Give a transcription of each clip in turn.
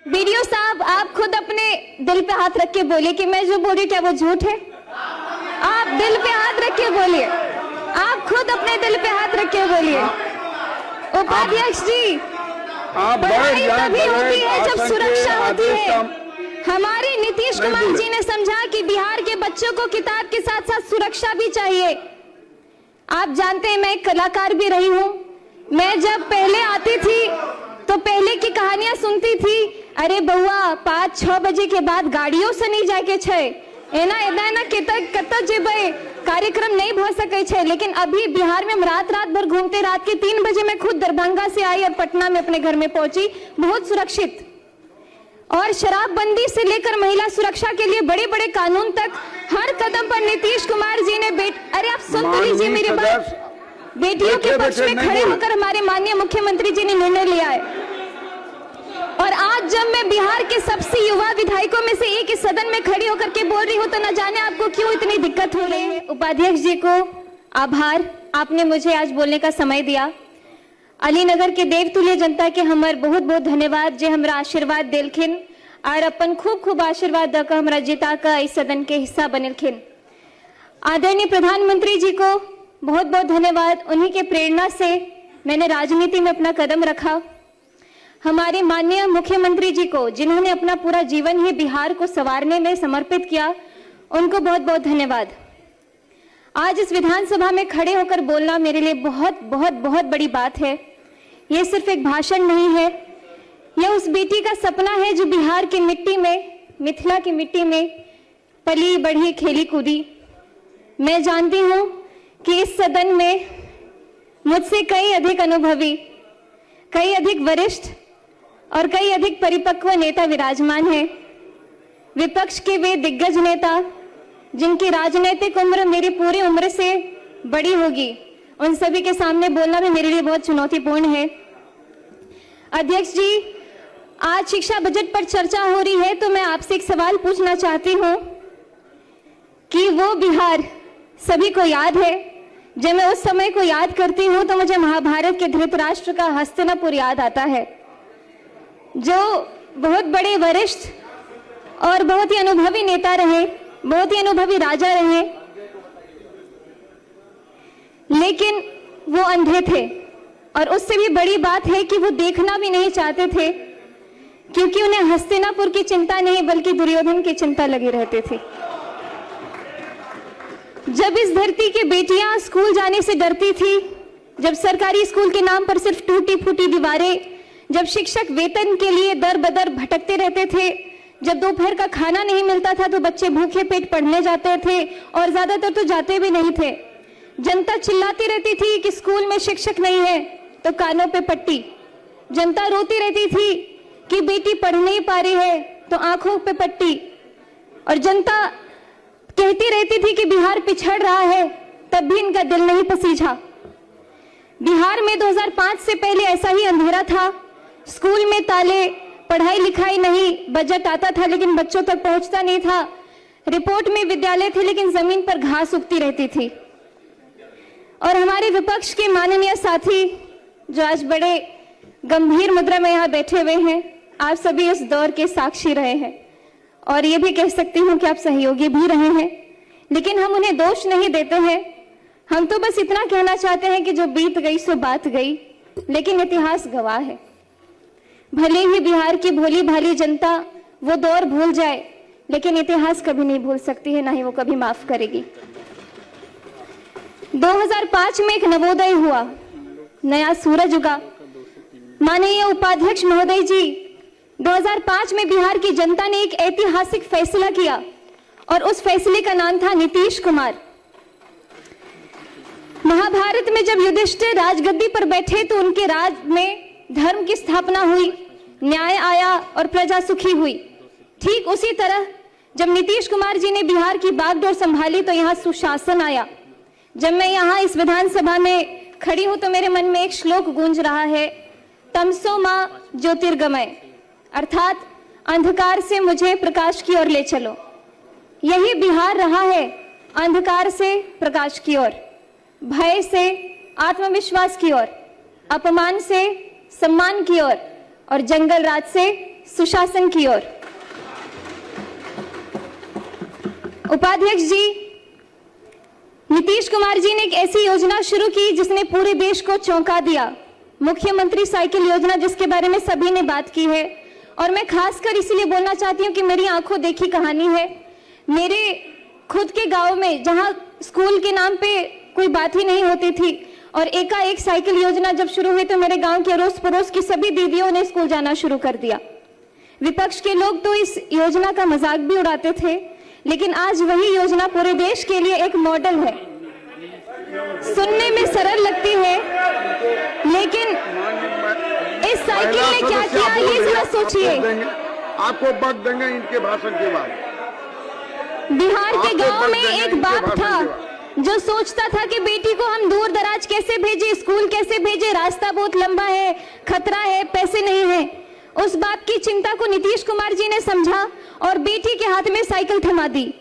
BDO साहब, आप खुद अपने दिल पे हाथ रख के बोलिए कि मैं जो बोल रही हूँ क्या वो झूठ है? आप दिल पे हाथ रख के बोलिए, आप खुद अपने दिल पे हाथ रख के बोलिए। उपाध्यक्ष जी, पढ़ाई तभी होती है जब सुरक्षा होती है। हमारे नीतीश कुमार जी ने समझा कि बिहार के बच्चों को किताब के साथ साथ सुरक्षा भी चाहिए। आप जानते हैं मैं एक कलाकार भी रही हूँ। मैं जब पहले आती थी तो पहले की कहानियां सुनती थी, अरे बउआ 5-6 बजे के बाद गाड़ियों से नहीं जाके छे एना एना कत जेबे कार्यक्रम नहीं भ सके छे। लेकिन अभी बिहार में हम रात भर घूमते, रात के 3 बजे मैं खुद दरभंगा से आई और पटना में अपने घर में पहुंची, बहुत सुरक्षित। और शराबबंदी से लेकर महिला सुरक्षा के लिए बड़े बड़े कानून तक हर कदम पर नीतीश कुमार जी ने अरे आप सुन तो लीजिए मेरी बात। बेटियों के पक्ष में खड़े होकर हमारे माननीय मुख्यमंत्री जी ने निर्णय लिया है। और आज जब मैं बिहार के सबसे युवा विधायकों में से एक इस सदन में खड़ी होकर के बोल रही हूँ तो न जाने आपको क्यों इतनी दिक्कत हो रही है। उपाध्यक्ष जी को आभार, आपने मुझे आज बोलने का समय दिया। अलीनगर के देवतुल्य जनता के हमार बहुत बहुत धन्यवाद जे हमरा आशीर्वाद दिलखिन और अपन खूब खूब आशीर्वाद दकर हमरा जिता का इस सदन के हिस्सा बनलखिन। आदरणीय प्रधानमंत्री जी को बहुत बहुत धन्यवाद, उन्हीं के प्रेरणा से मैंने राजनीति में अपना कदम रखा। हमारे माननीय मुख्यमंत्री जी को जिन्होंने अपना पूरा जीवन ही बिहार को संवारने में समर्पित किया, उनको बहुत बहुत धन्यवाद। आज इस विधानसभा में खड़े होकर बोलना मेरे लिए बहुत बहुत बहुत बड़ी बात है। ये सिर्फ एक भाषण नहीं है, यह उस बेटी का सपना है जो बिहार की मिट्टी में, मिथिला की मिट्टी में पली बढ़ी खेली कूदी। मैं जानती हूँ कि इस सदन में मुझसे कई अधिक अनुभवी, कई अधिक वरिष्ठ और कई अधिक परिपक्व नेता विराजमान हैं। विपक्ष के वे दिग्गज नेता जिनकी राजनीतिक उम्र मेरी पूरी उम्र से बड़ी होगी, उन सभी के सामने बोलना भी मेरे लिए बहुत चुनौतीपूर्ण है। अध्यक्ष जी, आज शिक्षा बजट पर चर्चा हो रही है तो मैं आपसे एक सवाल पूछना चाहती हूँ कि वो बिहार सभी को याद है। जब मैं उस समय को याद करती हूँ तो मुझे महाभारत के धृतराष्ट्र का हस्तिनापुर याद आता है, जो बहुत बड़े वरिष्ठ और बहुत ही अनुभवी नेता रहे, बहुत ही अनुभवी राजा रहे, लेकिन वो अंधे थे। और उससे भी बड़ी बात है कि वो देखना भी नहीं चाहते थे, क्योंकि उन्हें हस्तिनापुर की चिंता नहीं बल्कि दुर्योधन की चिंता लगी रहती थी। जब इस धरती की बेटियां स्कूल जाने से डरती थी, जब सरकारी स्कूल के नाम पर सिर्फ टूटी फूटी दीवारें, जब शिक्षक वेतन के लिए दर बदर भटकते रहते थे, जब दोपहर का खाना नहीं मिलता था तो बच्चे भूखे पेट पढ़ने जाते थे और ज्यादातर तो जाते भी नहीं थे। जनता चिल्लाती रहती थी कि स्कूल में शिक्षक नहीं है तो कानों पे पट्टी। जनता रोती रहती थी कि बेटी पढ़ नहीं पा रही है तो आंखों पे पट्टी। और जनता कहती रहती थी कि बिहार पिछड़ रहा है, तब भी इनका दिल नहीं पसीजा। बिहार में 2005 से पहले ऐसा ही अंधेरा था। स्कूल में ताले, पढ़ाई लिखाई नहीं, बजट आता था लेकिन बच्चों तक पहुंचता नहीं था, रिपोर्ट में विद्यालय थे लेकिन जमीन पर घास उगती रहती थी। और हमारे विपक्ष के माननीय साथी जो आज बड़े गंभीर मुद्रा में यहाँ बैठे हुए हैं, आप सभी उस दौर के साक्षी रहे हैं और ये भी कह सकती हूँ कि आप सहयोगी भी रहे हैं। लेकिन हम उन्हें दोष नहीं देते हैं, हम तो बस इतना कहना चाहते हैं कि जो बीत गई सो बात गई, लेकिन इतिहास गवाह है। भले ही बिहार की भोली भाली जनता वो दौर भूल जाए, लेकिन इतिहास कभी नहीं भूल सकती है, ना ही वो कभी माफ करेगी। 2005 में एक नवोदय हुआ, नया सूरज उगा। माननीय उपाध्यक्ष महोदय जी, 2005 में बिहार की जनता ने एक ऐतिहासिक फैसला किया और उस फैसले का नाम था नीतीश कुमार। महाभारत में जब युधिष्ठिर राजगद्दी पर बैठे तो उनके राज में धर्म की स्थापना हुई, न्याय आया और प्रजा सुखी हुई। ठीक उसी तरह जब नीतीश कुमार जी ने बिहार की बागडोर संभाली तो यहाँ सुशासन आया। जब मैं यहाँ इस विधानसभा में खड़ी हूं तो मेरे मन में एक श्लोक गूंज रहा है, तमसो मां ज्योतिर्गमय, अर्थात अंधकार से मुझे प्रकाश की ओर ले चलो। यही बिहार रहा है, अंधकार से प्रकाश की ओर, भय से आत्मविश्वास की ओर, अपमान से सम्मान की ओर और जंगल राज से सुशासन की ओर। उपाध्यक्ष जी, नीतीश कुमार जी ने एक ऐसी योजना शुरू की जिसने पूरे देश को चौंका दिया, मुख्यमंत्री साइकिल योजना, जिसके बारे में सभी ने बात की है। और मैं खासकर इसलिए बोलना चाहती हूँ कि मेरी आंखों देखी कहानी है। मेरे खुद के गांव में, जहां स्कूल के नाम पे कोई बात ही नहीं होती थी, और एकाएक साइकिल योजना जब शुरू हुई तो मेरे गांव के अड़ोस पड़ोस की सभी दीदियों ने स्कूल जाना शुरू कर दिया। विपक्ष के लोग तो इस योजना का मजाक भी उड़ाते थे, लेकिन आज वही योजना पूरे देश के लिए एक मॉडल है। सुनने में सरल लगती है, लेकिन इस साइकिल ने क्या किया ये जरा सोचिए। आपको वक्त देंगे इनके भाषण के बाद। बिहार के गांव में एक बाप था जो सोचता था कि बेटी को हम दूर दराज कैसे भेजे, स्कूल कैसे भेजे, रास्ता बहुत लंबा है, खतरा है, पैसे नहीं है। उस बाप की चिंता को नीतीश कुमार जी ने समझा और बेटी के हाथ में साइकिल थमा दी।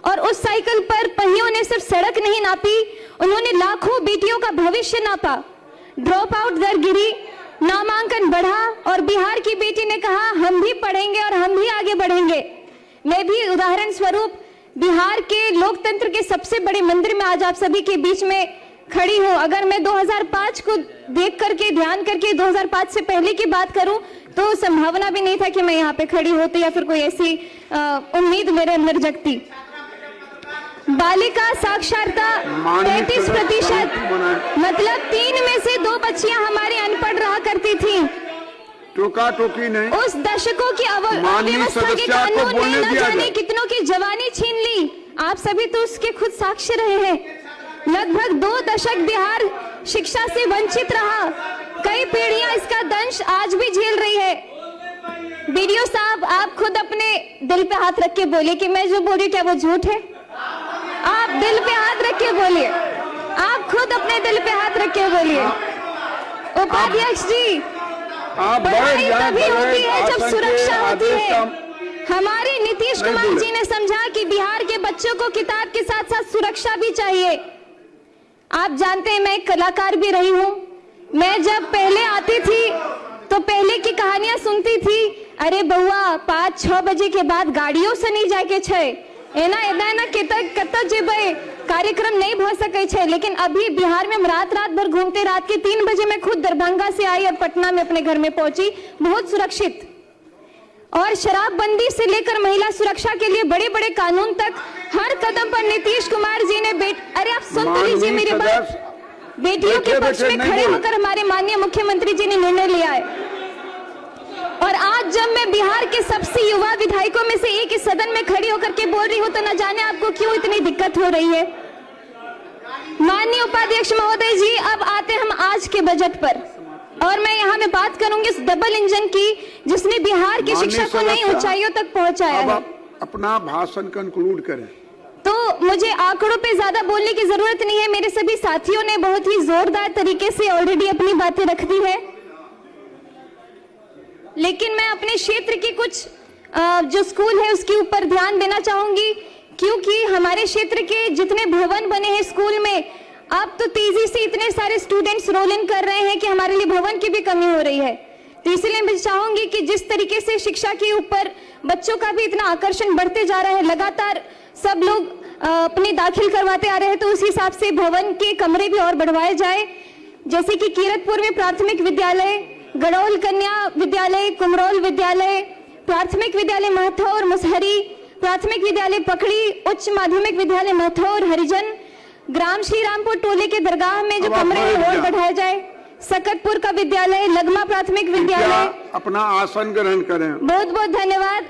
और उस साइकिल पर पहियों ने सिर्फ सड़क नहीं नापी, उन्होंने लाखों बेटियों का भविष्य नापा। ड्रॉप आउट दर गिरी, नामांकन बढ़ा और बिहार की बेटी ने कहा हम भी पढ़ेंगे और हम भी आगे बढ़ेंगे। मैं भी उदाहरण स्वरूप बिहार के लोकतंत्र के सबसे बड़े मंदिर में आज आप सभी के बीच में खड़ी हूं। अगर मैं 2005 को देख करके, ध्यान करके 2005 से पहले की बात करूं तो संभावना भी नहीं था कि मैं यहाँ पे खड़ी होती या फिर कोई ऐसी उम्मीद मेरे अंदर जगती। बालिका साक्षरता 35%, मतलब 3 में से 2 बच्चियां हमारी अनपढ़ रहा करती थी। टोका टोकी नहीं। उस दशकों की अव्यवस्था के कानून ने न जाने कितनों की जवानी छीन ली। आप सभी तो उसके खुद साक्षी रहे हैं। लगभग 2 दशक बिहार शिक्षा से वंचित रहा। कई पीढ़ियां इसका दंश आज भी झेल रही है। बीडीओ साहब, आप खुद अपने दिल पे हाथ रख के बोलिए कि मैं जो बोल रही क्या वो झूठ है। आप दिल पे हाथ रख के बोलिए, आप खुद अपने दिल पे हाथ रख के बोलिए। उपाध्यक्ष जी, पढ़ाई तभी होती है जब सुरक्षा होती है। हमारे नीतीश कुमार जी ने समझा कि बिहार के बच्चों को किताब के साथ साथ सुरक्षा भी चाहिए। आप जानते हैं मैं एक कलाकार भी रही हूँ। मैं जब पहले आती थी तो पहले की कहानियां सुनती थी, अरे बउआ 5-6 बजे के बाद गाड़ियों से नहीं जाके छे, एना कत जेबे, कार्यक्रम नहीं भ सके छे। लेकिन अभी बिहार में हम रात भर घूमते, रात के 3 बजे मैं खुद दरभंगा से आई और पटना में अपने घर में पहुंची, बहुत सुरक्षित। और शराबबंदी से लेकर महिला सुरक्षा के लिए बड़े बड़े कानून तक हर कदम पर नीतीश कुमार जी ने अरे आप सुन तो लीजिए मेरी बात। बेटियों के पक्ष में खड़े होकर हमारे माननीय मुख्यमंत्री जी ने निर्णय लिया है। और आज जब मैं बिहार के सबसे युवा विधायकों में से एक इस सदन में खड़ी होकर के बोल रही हूं तो न जाने आपको क्यों इतनी दिक्कत हो रही है। माननीय उपाध्यक्ष महोदय जी, अब आते हम आज के बजट पर, और मैं यहाँ में बात करूंगी इस डबल इंजन की जिसने बिहार की शिक्षा को नई ऊंचाइयों तक पहुंचाया है। अपना भाषण कंक्लूड करें। तो मुझे आंकड़ों पे ज्यादा बोलने की जरूरत नहीं है, मेरे सभी साथियों ने बहुत ही जोरदार तरीके से ऑलरेडी अपनी बातें रख दी है। लेकिन मैं अपने क्षेत्र की कुछ जो स्कूल है उसके ऊपर ध्यान देना चाहूंगी, क्योंकि हमारे क्षेत्र के जितने भवन बने हैं स्कूल में, अब तो तेजी से इतने सारे स्टूडेंट्स रोल इन कर रहे हैं कि हमारे लिए भवन की भी कमी हो रही है। तो इसलिए मैं चाहूंगी कि जिस तरीके से शिक्षा के ऊपर बच्चों का भी इतना आकर्षण बढ़ते जा रहा है, लगातार सब लोग अपने दाखिल करवाते आ रहे हैं, तो उस हिसाब से भवन के कमरे भी और बढ़वाए जाए। जैसे कि कीरतपुर में प्राथमिक विद्यालय, गड़ौल कन्या विद्यालय, कुमरौल विद्यालय, प्राथमिक विद्यालय महथौर मुसहरी, प्राथमिक विद्यालय पकड़ी, उच्च माध्यमिक विद्यालय महथौर हरिजन, ग्राम श्री रामपुर टोले के दरगाह में जो कमरे हैं और बढ़ाया जाए, सकतपुर का विद्यालय, लगमा प्राथमिक विद्यालय। अपना आसन ग्रहण करें। बहुत बहुत धन्यवाद।